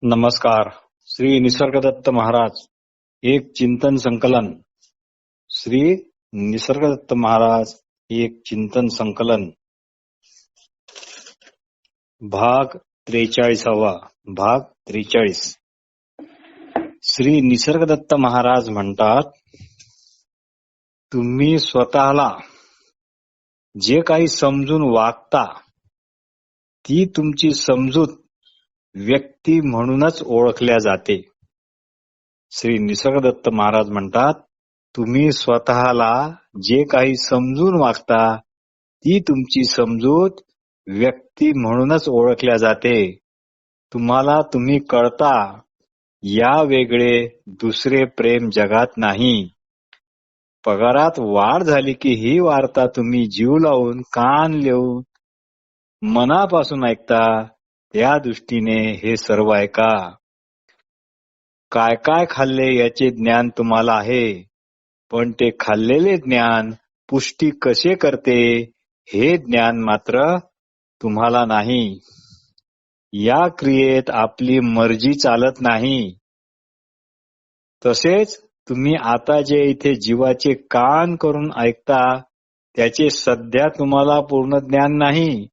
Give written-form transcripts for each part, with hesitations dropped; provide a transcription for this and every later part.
नमस्कार. श्री निसर्गदत्त महाराज एक चिंतन संकलन. श्री निसर्गदत्त महाराज एक चिंतन संकलन. भाग 43. भाग 43. श्री निसर्गदत्त महाराज म्हणतात, तुम्ही स्वतःला जे काही समजून वागता ती तुमची समजूत व्यक्ती म्हणूनच ओळखल्या जाते. श्री निसर्गदत्त महाराज म्हणतात, तुम्ही स्वतःला जे काही समजून वागता ती तुमची समजूत व्यक्ती म्हणूनच ओळखल्या जाते. तुम्हाला तुम्ही कळता या वेगळे दुसरे प्रेम जगात नाही. पगारात वाढ झाली की ही वार्ता तुम्ही जीव लावून कान लावून मनापासून ऐकता. त्या दृष्टीने हे सर्व ऐका. काय काय खाल्ले याचे ज्ञान तुम्हाला आहे, पण ते खाल्लेले ज्ञान पुष्टी कसे करते हे ज्ञान मात्र तुम्हाला नाही. या क्रियेत आपली मर्जी चालत नाही. तसेच तुम्ही आता जे इथे जीवाचे कान करून ऐकता त्याचे सध्या तुम्हाला पूर्ण ज्ञान नाही.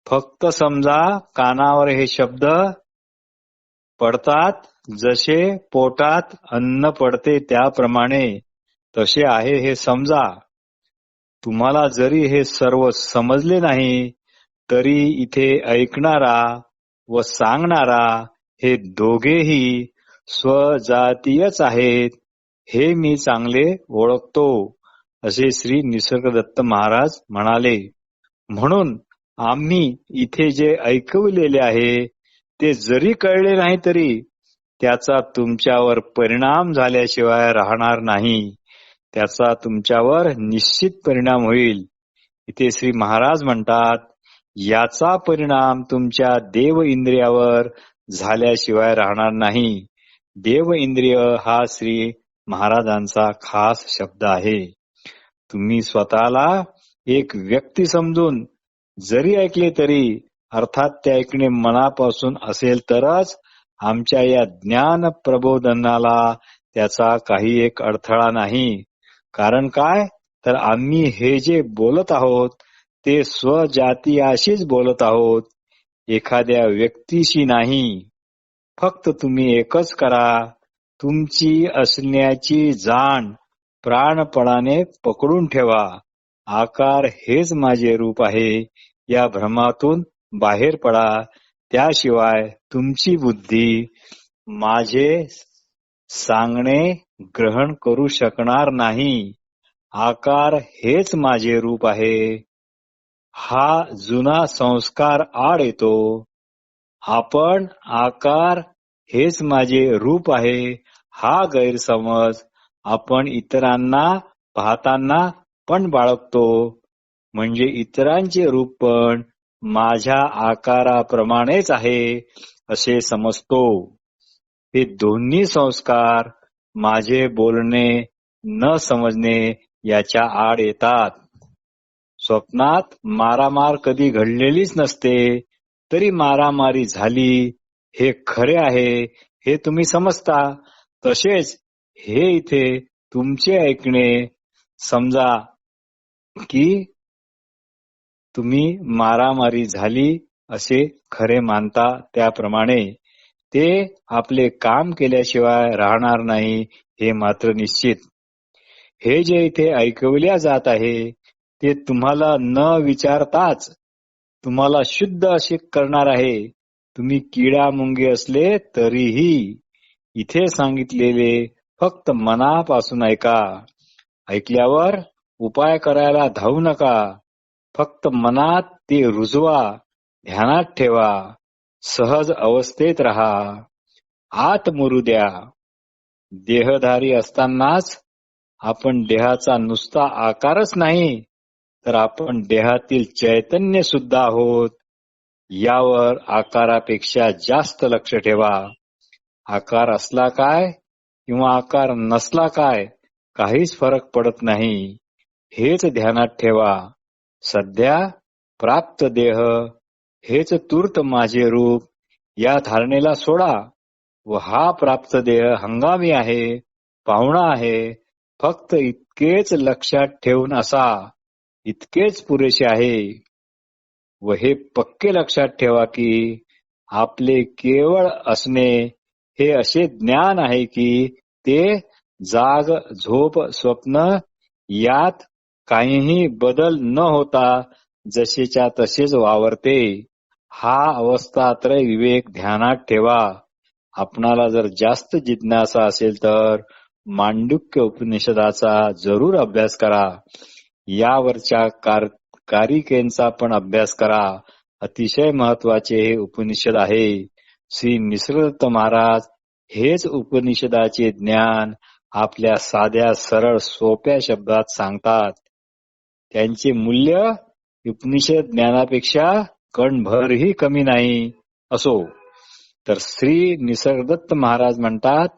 फक्त समजा कानावर हे शब्द पडतात, जसे पोटात अन्न पडते त्याप्रमाणे तसे आहे हे समजा. तुम्हाला जरी हे सर्व समजले नाही तरी इथे ऐकणारा व सांगणारा हे दोघेही स्वजातीयच आहेत हे मी चांगले ओळखतो, असे श्री निसर्गदत्त महाराज म्हणाले. म्हणून आम्ही इथे जे ऐकवलेले आहे ते जरी कळले नाही तरी त्याचा तुमच्यावर परिणाम झाल्याशिवाय राहणार नाही. त्याचा तुमच्यावर निश्चित परिणाम होईल. इथे श्री महाराज म्हणतात, याचा परिणाम तुमच्या देव इंद्रियावर झाल्याशिवाय राहणार नाही. देव इंद्रिय हा श्री महाराजांचा खास शब्द आहे. तुम्ही स्वतःला एक व्यक्ती समजून जरी ऐकले तरी, अर्थात ते ऐकणे मनापासून असेल तरच आमच्या या ज्ञान प्रबोधनाला त्याचा काही एक अडथळा नाही. कारण काय, तर आम्ही हे जे बोलत आहोत ते स्वजातीयाशीच बोलत आहोत, एखाद्या व्यक्तीशी नाही. फक्त तुम्ही एकच करा, तुमची असण्याची जाण प्राणपणाने पकडून ठेवा. आकार हेच माझे रूप आहे या भ्रमातून बाहेर पडा. त्याशिवाय तुमची बुद्धी माझे सांगणे ग्रहण करू शकणार नाही. आकार हेच माझे रूप आहे हा जुना संस्कार आड येतो. आपण आकार हेच माझे रूप आहे हा गैरसमज आपण इतरांना पाहताना पण बाळगतो. म्हणजे इतरांचे रूप पण माझ्या आकाराप्रमाणेच आहे असे समजतो. हे दोन्ही संस्कार माझे बोलणे न समजणे याच्या आड येतात. स्वप्नात मारामार कधी घडलेलीच नसते, तरी मारामारी झाली हे खरे आहे हे तुम्ही समजता. तसेच हे इथे तुमचे ऐकणे समजा की तुम्ही मारामारी झाली असे खरे मानता. त्याप्रमाणे ते आपले काम केल्याशिवाय राहणार नाही हे मात्र निश्चित. हे जे इथे ऐकवल्या जात आहे ते तुम्हाला न विचारताच तुम्हाला शुद्ध असे करणार आहे. तुम्ही किडा मुंगी असले तरीही इथे सांगितलेले फक्त मनापासून ऐका. ऐकल्यावर उपाय करायला धावू नका. फक्त मनात ते रुजवा, ध्यानात ठेवा, सहज अवस्थेत राहा, आत मुरू द्या. देहधारी असतानाच आपण देहाचा नुसता आकारच नाही तर आपण देहातील चैतन्य सुद्धा आहोत. यावर आकारापेक्षा जास्त लक्ष ठेवा. आकार असला काय किंवा आकार नसला काय काहीच फरक पडत नाही, हेच ध्यानात ठेवा. सध्या प्राप्त देह हेच तूर्त माझे रूप या धारणेला सोडा व हा प्राप्त देह हंगामी आहे, पाहुणा आहे. फक्त इतकेच लक्षात ठेवून असा, इतकेच पुरेसे आहे. व हे पक्के लक्षात ठेवा की आपले केवळ असणे हे असे ज्ञान आहे की ते जाग, झोप, स्वप्न यात काहीही बदल न होता जसेच्या तसेच वावरते. हा अवस्थात्रय विवेक ध्यानात ठेवा. आपणाला जर जास्त जिज्ञासा असेल तर मांडुक्य उपनिषदाचा जरूर अभ्यास करा. यावरच्या कारिकेंचा पण अभ्यास करा. अतिशय महत्वाचे हे उपनिषद आहे. श्री निसर्गदत्त महाराज हेच उपनिषदाचे ज्ञान आपल्या साध्या सरळ सोप्या शब्दात सांगतात. त्यांचे मूल्य उपनिषद ज्ञानापेक्षा कणभरही कमी नाही. असो तर श्री निसर्गदत्त महाराज म्हणतात,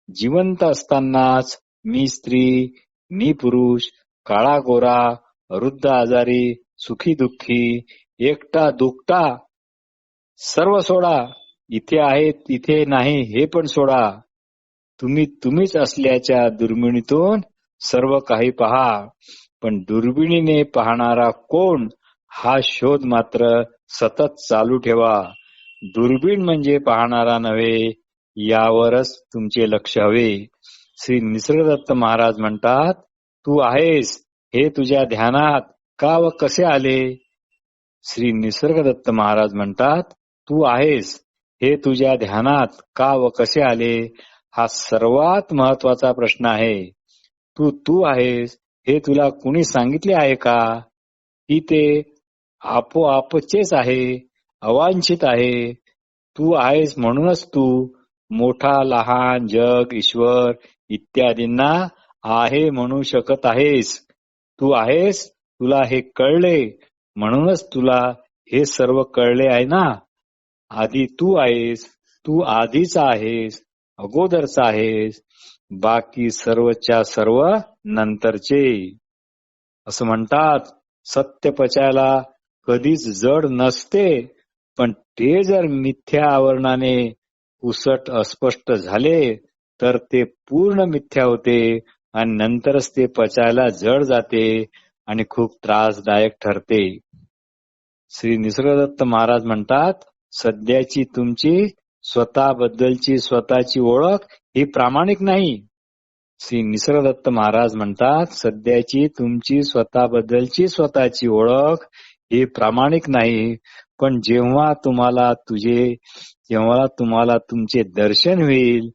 जिवंत असतानाच मी स्त्री, मी पुरुष, काळा गोरा, वृद्ध आजारी, सुखी दुःखी, एकटा दुखटा सर्व सोडा. इथे आहे तिथे नाही हे पण सोडा. तुम्ही तुम्हीच असल्याच्या दुर्बिणीतून सर्व काही पहा. पण दुर्बिणीने पाहणारा कोण हा शोध मात्र सतत चालू ठेवा. दुर्बीण म्हणजे पाहणारा नव्हे, यावरच तुमचे लक्ष हवे. श्री निसर्गदत्त महाराज म्हणतात, तू आहेस हे तुझ्या ध्यानात का व कसे आले? श्री निसर्गदत्त महाराज म्हणतात, तू आहेस हे तुझ्या ध्यानात का व कसे आले? हा सर्वात महत्वाचा प्रश्न आहे. तू आहेस हे तुला कुणी सांगितले आहे का? की ते आपोआपचेच आहे, अवांछित आहे. तू आहेस म्हणूनच तू मोठा लहान जग, ईश्वर इत्यादींना आहे म्हणू शकत आहेस. तू आहेस, तुला हे कळले म्हणूनच तुला हे सर्व कळले आहे ना. आधी तू आहेस, तू आधीचा आहेस, अगोदरचा आहेस, बाकी सर्वच्या सर्व नंतरचे. असं म्हणतात, सत्य पचायला कधीच जड नसते, पण ते जर मिथ्या आवरणाने पुसट अस्पष्ट झाले तर ते पूर्ण मिथ्या होते आणि नंतरच ते पचायला जड जाते आणि खूप त्रासदायक ठरते. श्री निसर्गदत्त महाराज म्हणतात, सध्याची तुमची स्वतःबद्दलची स्वतःची ओळख ही प्रामाणिक नाही. श्री निसर्गदत्त महाराज म्हणतात, सध्याची तुमची स्वतःबद्दलची स्वतःची ओळख ही प्रामाणिक नाही. पण जेव्हा तुम्हाला तुमचे दर्शन होईल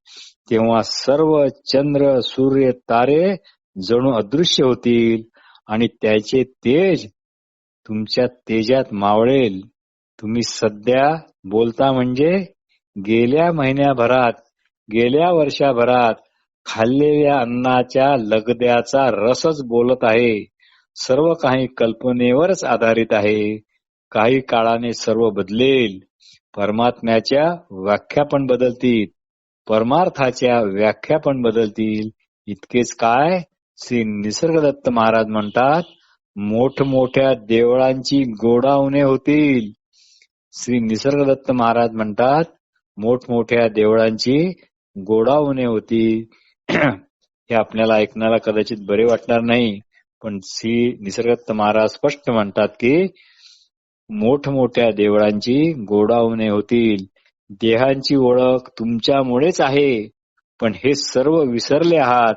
तेव्हा सर्व चंद्र, सूर्य, तारे जणू अदृश्य होतील आणि त्याचे तेज तुमच्या तेजात मावळेल. तुम्ही सध्या बोलता म्हणजे गेल्या महिन्याभरात, गेल्या वर्षाभरात खाल्लेल्या अन्नाच्या लगद्याचा रसच बोलत आहे. सर्व काही कल्पनेवरच आधारित आहे. काही काळाने सर्व बदलेल. परमात्म्याच्या व्याख्या पण बदलतील, परमार्थाच्या व्याख्या पण बदलतील. इतकेच काय, श्री निसर्गदत्त महाराज म्हणतात, मोठमोठ्या देवळांची गोडाऊने होतील. श्री निसर्गदत्त महाराज म्हणतात, मोठमोठ्या देवळांची गोडाऊने होतील. हे आपल्याला ऐकण्याला कदाचित बरे वाटणार नाही, पण श्री निसर्गदत्त महाराज स्पष्ट म्हणतात की मोठमोठ्या देवळांची गोडाऊने होतील. देहांची ओळख तुमच्यामुळेच आहे, पण हे सर्व विसरले आहात.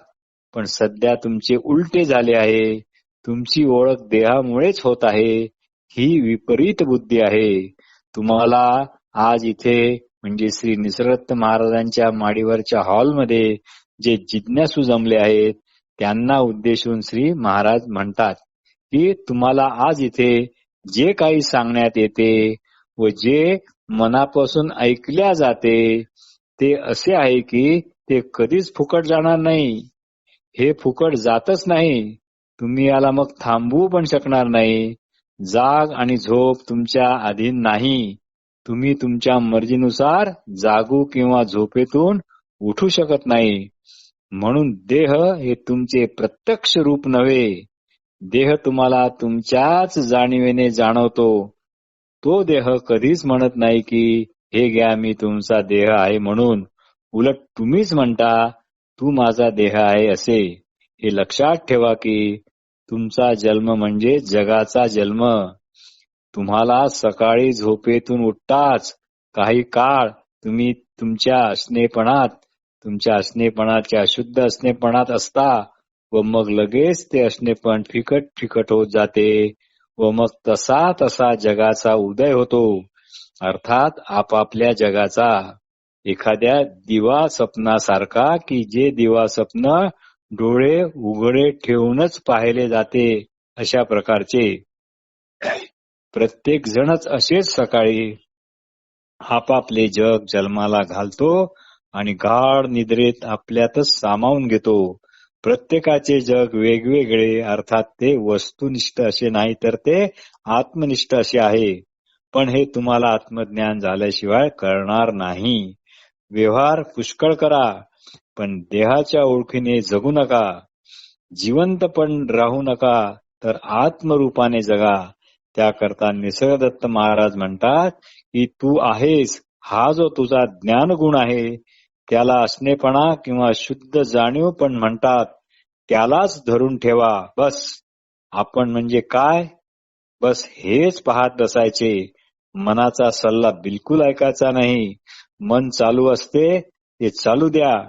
पण सध्या तुमचे उलटे झाले आहे. तुमची ओळख देहामुळेच होत आहे. ही विपरीत बुद्धी आहे. तुम्हाला आज इथे म्हणजे श्री निसर्गदत्त महाराजांच्या माडीवरच्या हॉलमध्ये जे जिज्ञासू जमले आहेत त्यांना उद्देशून श्री महाराज म्हणतात की तुम्हाला आज इथे जे काही सांगण्यात येते व जे मनापासून ऐकल्या जाते ते असे आहे की ते कधीच फुकट जाणार नाही. हे फुकट जातच नाही. तुम्ही याला मग थांबवू पण शकणार नाही. जाग आणि झोप तुमच्या अधीन नाही. तुम्ही तुमच्या मर्जीनुसार जागू किंवा झोपेतून उठू शकत नाही. म्हणून देह हे तुमचे प्रत्यक्ष रूप नव्हे. देह तुम्हाला तुमच्याच जाणीवेने जाणवतो. तो देह कधीच म्हणत नाही की हे घ्या मी तुमचा देह आहे म्हणून, उलट तुम्हीच म्हणता तू माझा देह आहे असे. हे लक्षात ठेवा की तुमचा जन्म म्हणजे जगाचा जन्म. तुम्हाला सकाळी झोपेतून उठताच काही काळ तुम्ही तुमच्या असणेपणाच्या अशुद्ध असणेपणात असता व मग लगेच ते असणेपण फिकट फिकट होत जाते व मग तसा तसा जगाचा उदय होतो, अर्थात आपापल्या जगाचा. एखाद्या दिवा स्वप्नासारखा की जे दिवा स्वप्न डोळे उघडे ठेवूनच पाहिले जाते अशा प्रकारचे. प्रत्येक जणच असेच सकाळी आपापले जग जन्माला घालतो आणि गाढ निद्रेत आपल्यातच सामावून घेतो. प्रत्येकाचे जग वेगवेगळे, अर्थात ते वस्तुनिष्ठ असे नाही तर ते आत्मनिष्ठ असे आहे. पण हे तुम्हाला आत्मज्ञान झाल्याशिवाय कळणार नाही. व्यवहार पुष्कळ करा, पण देहाच्या ओळखीने जगू नका. जिवंत पण राहू नका, तर आत्मरूपाने जगा. त्याकरता निसर्गदत्त महाराज म्हणतात की तू आहेस हा जो तुझा ज्ञानगुण आहे, त्याला असणेपणा किंवा शुद्ध जाणीव पण म्हणतात. त्यालाच धरून ठेवा. बस. आपण म्हणजे काय, बस हेच पाहत बसायचे. मनाचा सल्ला बिलकुल ऐकायचा नाही. मन चालू असते ते चालू द्या.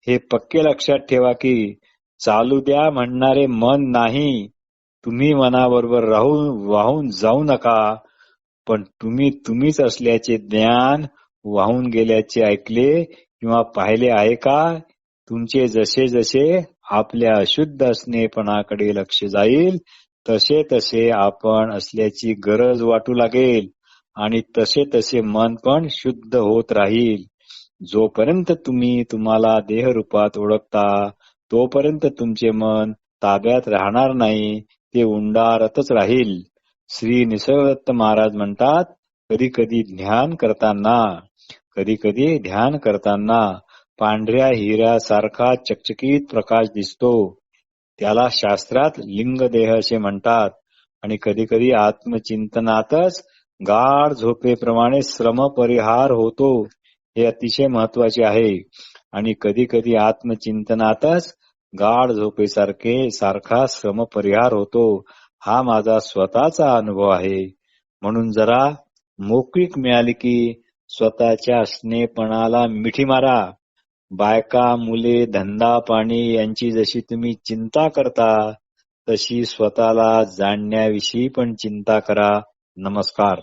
हे पक्के लक्षात ठेवा की चालू द्या म्हणणारे मन नाही. तुम्ही मनाबरोबर वाहून जाऊ नका. पण तुम्हीच असल्याचे ज्ञान वाहून गेल्याचे ऐकले किंवा पाहिले आहे का? तुमचे जसे जसे आपल्या अशुद्ध असणेपणाकडे लक्ष जाईल तसे तसे आपण असल्याची गरज वाटू लागेल आणि तसे तसे मन पण शुद्ध होत राहील. जोपर्यंत तुम्ही तुम्हाला देहरूपात ओळखता तोपर्यंत तुमचे मन ताब्यात राहणार नाही, ते उंडारतच राहील. श्री निसर्गदत्त महाराज म्हणतात, कधी कधी ध्यान करताना पांढऱ्या हिऱ्यासारखा चकचकीत प्रकाश दिसतो. त्याला शास्त्रात लिंगदेह असे म्हणतात. आणि कधी कधी आत्मचिंतनातच गाढ झोपेप्रमाणे श्रमपरिहार होतो. हे अतिशय महत्वाचे आहे. आणि कधी कधी आत्मचिंतनातच गाढ सारखा श्रमपरिहार होतो. हा माझा स्वतःचा अनुभव आहे. म्हणून जरा मोकळीक मिळाली की स्वतःच्या असणेपणाला मिठी मारा. बायका, मुले, धंदा पाणी यांची जशी तुम्ही चिंता करता तशी स्वतःला जाणण्याविषयी पण चिंता करा. नमस्कार.